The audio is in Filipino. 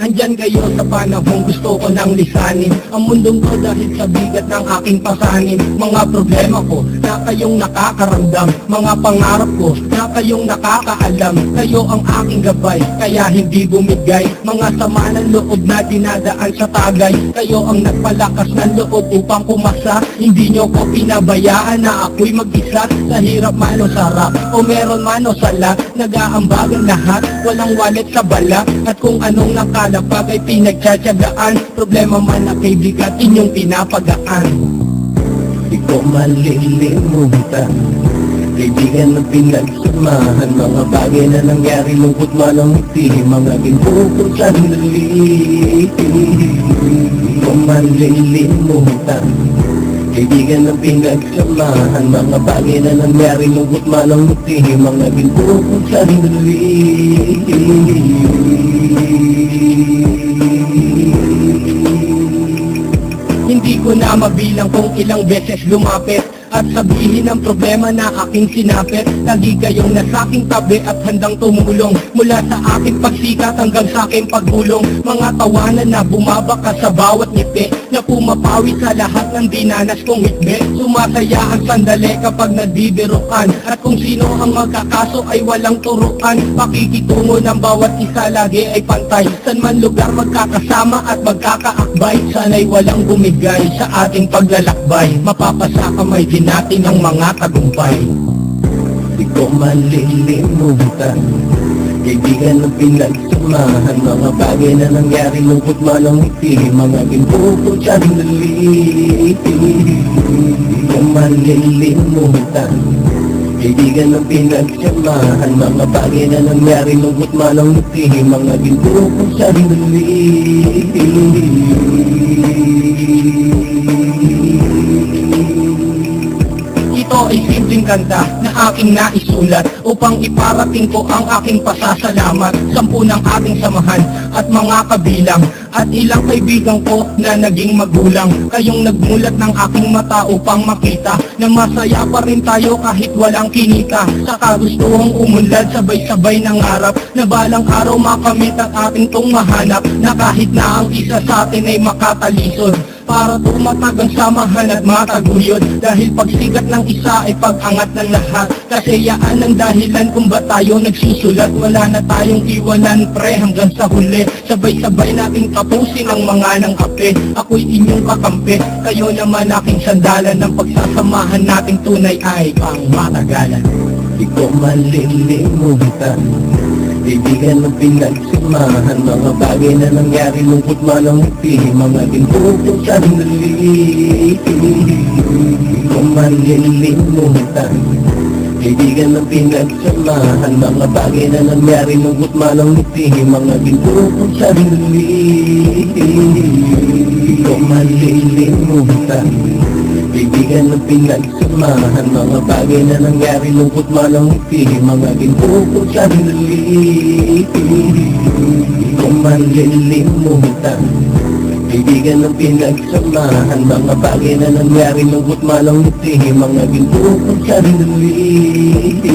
Andyan kayo sa panahong gusto ko nang lisanin ang mundong ko dahil sa bigat ng aking pasanin. Mga problema ko na kayong nakakaramdam, mga pangarap ko na kayong nakakaalam. Kayo ang aking gabay, kaya hindi bumigay. Mga sama ng loob na dinadaan sa tagay, kayo ang nagpalakas ng loob upang pumasa. Hindi nyo ko pinabayaan na ako'y mag-isa. Sa hirap man o sarap, o meron man o sala, nag-aambag ang lahat, walang wallet sa bala. At kung anong nakalapag ay pinagtsatsagaan, problema man na kay bigat inyong pinapagaan. Di ko malilimutan kaibigan na pinagsamahan, mga bagay na nangyari, lungkot man ang ngiti, mga ginukot sandali. Di ko malilimutan kaibigan na pinagsamahan, mga bagay na nangyari, lungkot man ang ngiti, mga ginukot sandali. Hindi ko na mabilang kung ilang beses lumapit at sabihin ang problema na aking sinapit. Lagi kayong nasa aking tabi at handang tumulong, mula sa aking pagsikat hanggang sa aking paggulong. Mga tawanan na bumabaka sa bawat ngiti, na pumapawi sa lahat ng dinanas kong hitbe. Sumasaya ang sandali kapag nagbibirukan, at kung sino ang magkakaso ay walang turuan. Pakikitungo ng bawat isa lagi ay pantay, san man lugar magkakasama at magkakaakbay. Sana'y walang bumigay sa ating paglalakbay, mapapasa kamay din natin ang mga tagumpay. Di ko malilimutan kaibigan na pinagsamahan, mga bagay na nangyari, lungkot man ang ngiti, mga ginukot sandali. Di ko malilimutan kaibigan na pinagsamahan, mga bagay na nangyari, lungkot man ang ngiti, mga ginukot sandali. Ito ay simpleng kanta na aking naisulat upang iparating ko ang aking pasasalamat. 10 ng ating samahan at mga kabilang, at ilang kaibigan ko na naging magulang. Kayong nagmulat ng aking mata upang makita na masaya pa rin tayo kahit walang kinita. Sa kagustuhang umunlad, sabay-sabay nangarap na balang araw makamit ang ating tong mahanap, na kahit na ang isa sa atin ay makatalisod, para tumatag ang samahan at mataguyod. Dahil pagsigat ng isa ay pag-angat ng lahat, kasi yaan ang dahilan kung ba tayo nagsusulat. Wala na tayong iwanan pre hanggang sa huli, sabay-sabay nating tapusin ang mga ng ape. Ako'y inyong kakampi, kayo naman aking sandalan, ng pagsasamahan nating tunay ay pang matagalan. Di ko malilimutan kaibigan na pinagsamahan, mga bagay na nangyari, lungkot man ang ngiti, mga ginukot sandali. Di ko malilimutan kaibigan na pinagsamahan, mga bagay na nangyari, lungkot man ang ngiti, mga ginukot sandali. Di ko malilimutan kaibigan na pinagsamahan, mga bagay na nangyari, lungkot man ang ngiti, mga ginukot sandali. Di ko malilimutan kaibigan na pinagsamahan, mga bagay na nangyari, lungkot man ang ngiti, mga ginukot sandali.